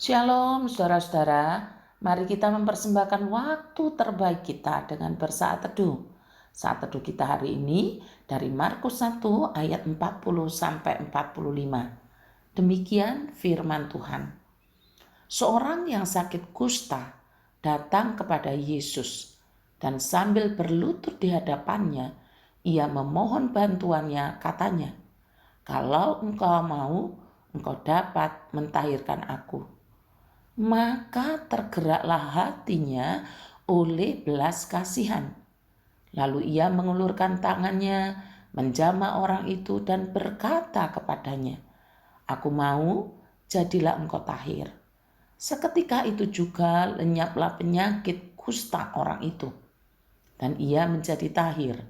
Shalom saudara-saudara, mari kita mempersembahkan waktu terbaik kita dengan bersaat teduh. Saat teduh kita hari ini dari Markus 1 ayat 40-45. Demikian firman Tuhan. Seorang yang sakit kusta datang kepada Yesus dan sambil berlutut di hadapannya, ia memohon bantuannya, katanya, "Kalau engkau mau, engkau dapat mentahirkan aku." Maka tergeraklah hatinya oleh belas kasihan. Lalu ia mengulurkan tangannya, menjamah orang itu dan berkata kepadanya, "Aku mau, jadilah engkau tahir." Seketika itu juga lenyaplah penyakit kusta orang itu, dan ia menjadi tahir.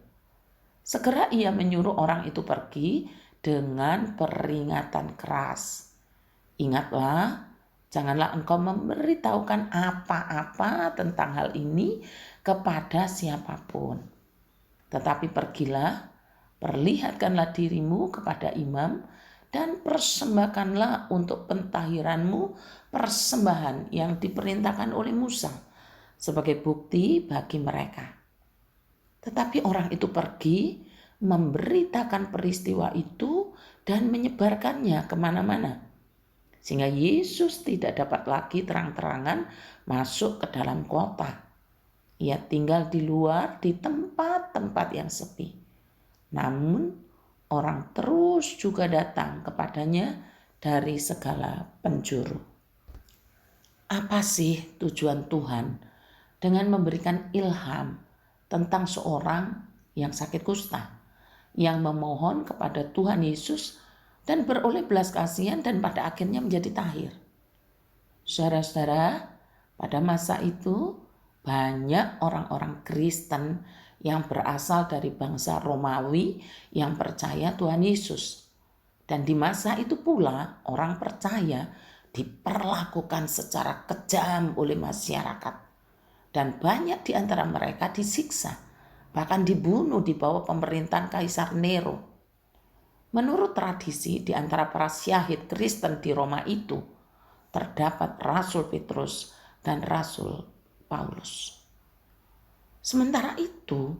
Segera ia menyuruh orang itu pergi dengan peringatan keras. "Ingatlah, janganlah engkau memberitahukan apa-apa tentang hal ini kepada siapapun. Tetapi pergilah, perlihatkanlah dirimu kepada imam dan persembahkanlah untuk pentahiranmu persembahan yang diperintahkan oleh Musa sebagai bukti bagi mereka." Tetapi orang itu pergi, memberitakan peristiwa itu dan menyebarkannya kemana-mana, sehingga Yesus tidak dapat lagi terang-terangan masuk ke dalam kota. Ia tinggal di luar di tempat-tempat yang sepi. Namun orang terus juga datang kepadanya dari segala penjuru. Apa sih tujuan Tuhan dengan memberikan ilham tentang seorang yang sakit kusta, yang memohon kepada Tuhan Yesus dan beroleh belas kasihan dan pada akhirnya menjadi tahir? Saudara-saudara, pada masa itu banyak orang-orang Kristen yang berasal dari bangsa Romawi yang percaya Tuhan Yesus. Dan di masa itu pula orang percaya diperlakukan secara kejam oleh masyarakat. Dan banyak di antara mereka disiksa, bahkan dibunuh di bawah pemerintahan Kaisar Nero. Menurut tradisi di antara para syahid Kristen di Roma itu, terdapat Rasul Petrus dan Rasul Paulus. Sementara itu,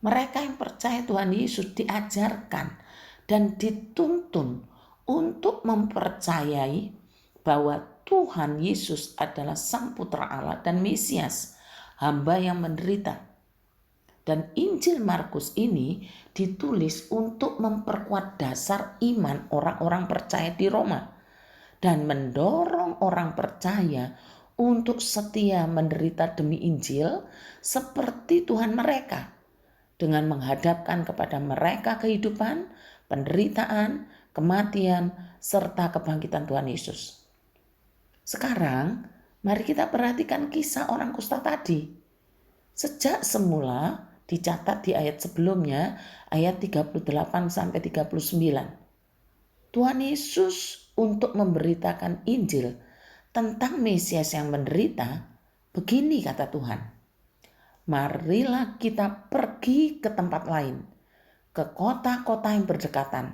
mereka yang percaya Tuhan Yesus diajarkan dan dituntun untuk mempercayai bahwa Tuhan Yesus adalah Sang Putra Allah dan Mesias, hamba yang menderita. Dan Injil Markus ini ditulis untuk memperkuat dasar iman orang-orang percaya di Roma dan mendorong orang percaya untuk setia menderita demi Injil seperti Tuhan mereka, dengan menghadapkan kepada mereka kehidupan, penderitaan, kematian, serta kebangkitan Tuhan Yesus. Sekarang, mari kita perhatikan kisah orang kusta tadi. Sejak semula dicatat di ayat sebelumnya, ayat 38-39. Tuhan Yesus untuk memberitakan Injil tentang Mesias yang menderita, begini kata Tuhan, "Marilah kita pergi ke tempat lain, ke kota-kota yang berdekatan,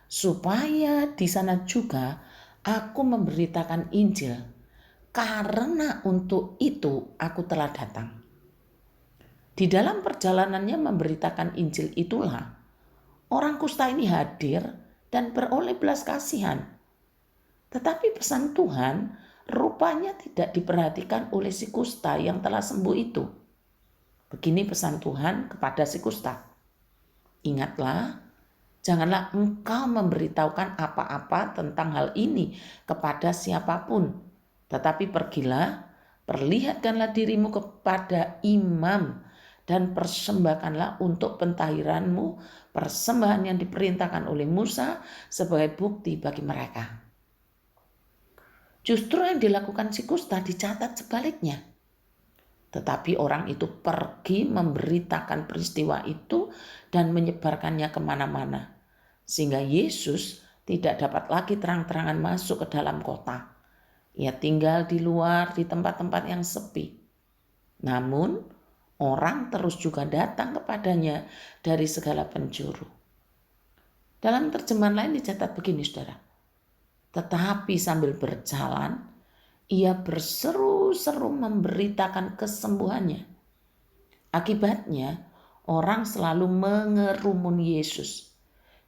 supaya di sana juga aku memberitakan Injil, karena untuk itu aku telah datang." Di dalam perjalanannya memberitakan Injil itulah orang kusta ini hadir dan beroleh belas kasihan. Tetapi pesan Tuhan rupanya tidak diperhatikan oleh si kusta yang telah sembuh itu. Begini pesan Tuhan kepada si kusta, "Ingatlah, janganlah engkau memberitahukan apa-apa tentang hal ini kepada siapapun. Tetapi pergilah, perlihatkanlah dirimu kepada imam dan persembahkanlah untuk pentahiranmu persembahan yang diperintahkan oleh Musa sebagai bukti bagi mereka." Justru yang dilakukan si kusta dicatat sebaliknya. Tetapi orang itu pergi memberitakan peristiwa itu dan menyebarkannya kemana-mana, sehingga Yesus tidak dapat lagi terang-terangan masuk ke dalam kota. Ia tinggal di luar di tempat-tempat yang sepi. Namun orang terus juga datang kepadanya dari segala penjuru. Dalam terjemahan lain dicatat begini, saudara, "Tetapi sambil berjalan, ia berseru-seru memberitakan kesembuhannya. Akibatnya, orang selalu mengerumun Yesus,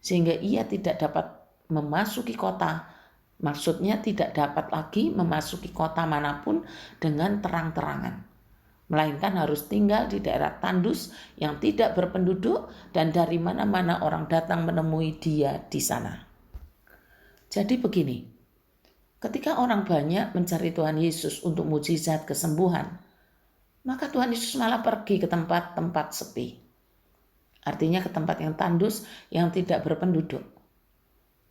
sehingga ia tidak dapat memasuki kota. Maksudnya tidak dapat lagi memasuki kota manapun dengan terang-terangan, melainkan harus tinggal di daerah tandus yang tidak berpenduduk dan dari mana-mana orang datang menemui dia di sana. Jadi begini, ketika orang banyak mencari Tuhan Yesus untuk mukjizat kesembuhan, maka Tuhan Yesus malah pergi ke tempat-tempat sepi. Artinya ke tempat yang tandus yang tidak berpenduduk.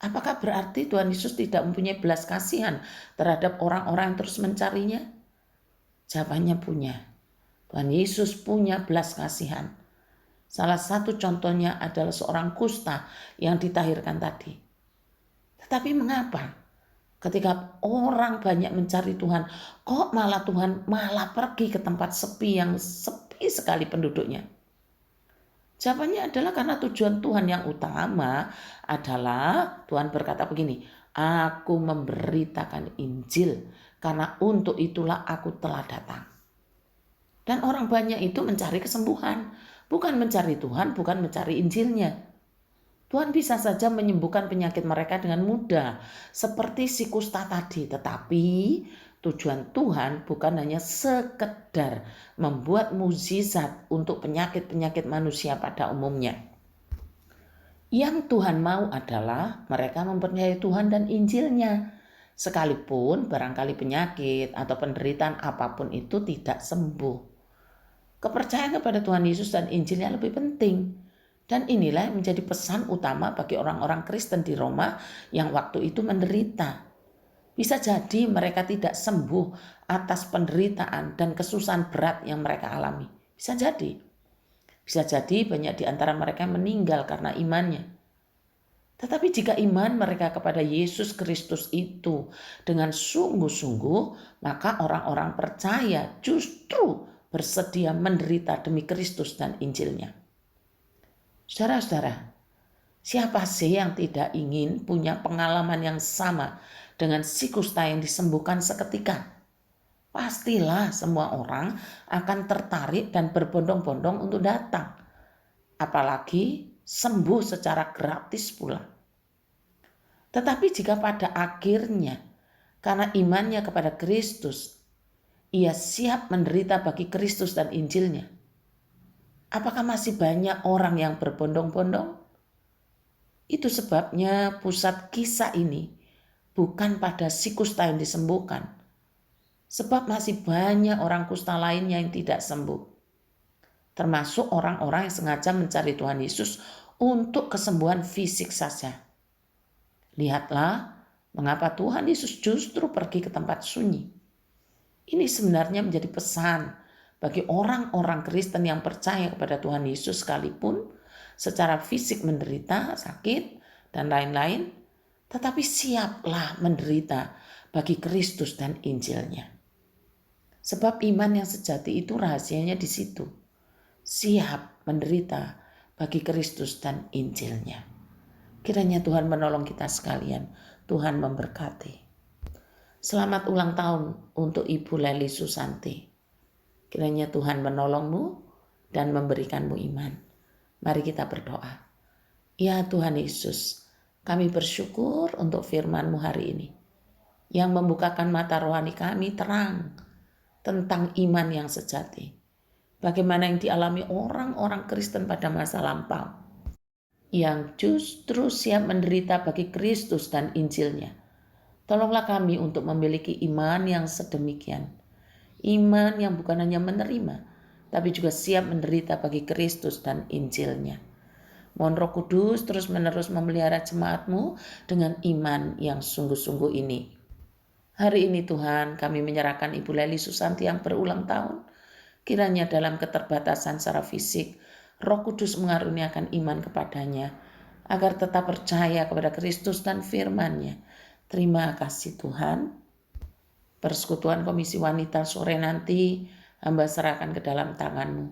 Apakah berarti Tuhan Yesus tidak mempunyai belas kasihan terhadap orang-orang yang terus mencarinya? Jawabannya punya. Tuhan Yesus punya belas kasihan. Salah satu contohnya adalah seorang kusta yang ditahirkan tadi. Tetapi mengapa ketika orang banyak mencari Tuhan, kok malah Tuhan malah pergi ke tempat sepi yang sepi sekali penduduknya? Jawabannya adalah karena tujuan Tuhan yang utama adalah Tuhan berkata begini, aku memberitakan Injil karena untuk itulah aku telah datang. Dan orang banyak itu mencari kesembuhan, bukan mencari Tuhan, bukan mencari Injilnya. Tuhan bisa saja menyembuhkan penyakit mereka dengan mudah, seperti si kusta tadi. Tetapi tujuan Tuhan bukan hanya sekedar membuat mukjizat untuk penyakit-penyakit manusia pada umumnya. Yang Tuhan mau adalah mereka mempercayai Tuhan dan Injilnya. Sekalipun barangkali penyakit atau penderitaan apapun itu tidak sembuh. Kepercayaan kepada Tuhan Yesus dan Injilnya lebih penting. Dan inilah yang menjadi pesan utama bagi orang-orang Kristen di Roma yang waktu itu menderita. Bisa jadi mereka tidak sembuh atas penderitaan dan kesusahan berat yang mereka alami. Bisa jadi. Bisa jadi banyak di antara mereka yang meninggal karena imannya. Tetapi jika iman mereka kepada Yesus Kristus itu dengan sungguh-sungguh, maka orang-orang percaya justru bersedia menderita demi Kristus dan Injilnya. Saudara-saudara, siapa sih yang tidak ingin punya pengalaman yang sama dengan si kusta yang disembuhkan seketika? Pastilah semua orang akan tertarik dan berbondong-bondong untuk datang. Apalagi sembuh secara gratis pula. Tetapi jika pada akhirnya karena imannya kepada Kristus, ia siap menderita bagi Kristus dan Injilnya, apakah masih banyak orang yang berbondong-bondong? Itu sebabnya pusat kisah ini bukan pada si kusta yang disembuhkan. Sebab masih banyak orang kusta lainnya yang tidak sembuh. Termasuk orang-orang yang sengaja mencari Tuhan Yesus untuk kesembuhan fisik saja. Lihatlah mengapa Tuhan Yesus justru pergi ke tempat sunyi. Ini sebenarnya menjadi pesan bagi orang-orang Kristen yang percaya kepada Tuhan Yesus sekalipun secara fisik menderita, sakit, dan lain-lain, tetapi siaplah menderita bagi Kristus dan Injilnya. Sebab iman yang sejati itu rahasianya di situ. Siap menderita bagi Kristus dan Injilnya. Kiranya Tuhan menolong kita sekalian. Tuhan memberkati. Selamat ulang tahun untuk Ibu Leli Susanti. Kiranya Tuhan menolongmu dan memberikanmu iman. Mari kita berdoa. Ya Tuhan Yesus, kami bersyukur untuk firman-Mu hari ini, yang membukakan mata rohani kami terang tentang iman yang sejati. Bagaimana yang dialami orang-orang Kristen pada masa lampau, yang justru siap menderita bagi Kristus dan Injilnya. Tolonglah kami untuk memiliki iman yang sedemikian. Iman yang bukan hanya menerima, tapi juga siap menderita bagi Kristus dan Injilnya. Mohon Roh Kudus terus menerus memelihara jemaat-Mu dengan iman yang sungguh-sungguh ini. Hari ini Tuhan, kami menyerahkan Ibu Leli Susanti yang berulang tahun. Kiranya dalam keterbatasan secara fisik, Roh Kudus mengaruniakan iman kepadanya, agar tetap percaya kepada Kristus dan firman-Nya. Terima kasih Tuhan. Persekutuan Komisi Wanita sore nanti, hamba serahkan ke dalam tangan-Mu.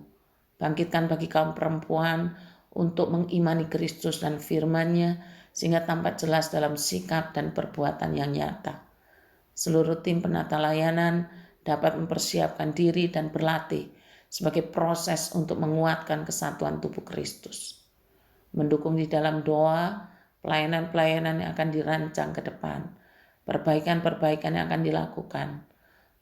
Bangkitkan bagi kaum perempuan untuk mengimani Kristus dan firman-Nya, sehingga tampak jelas dalam sikap dan perbuatan yang nyata. Seluruh tim penata layanan dapat mempersiapkan diri dan berlatih sebagai proses untuk menguatkan kesatuan tubuh Kristus. Mendukung di dalam doa, pelayanan-pelayanan yang akan dirancang ke depan, perbaikan-perbaikan yang akan dilakukan.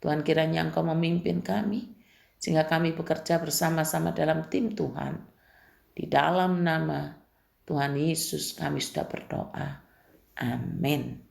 Tuhan, kiranya Engkau memimpin kami, sehingga kami bekerja bersama-sama dalam tim Tuhan. Di dalam nama Tuhan Yesus kami sudah berdoa. Amin.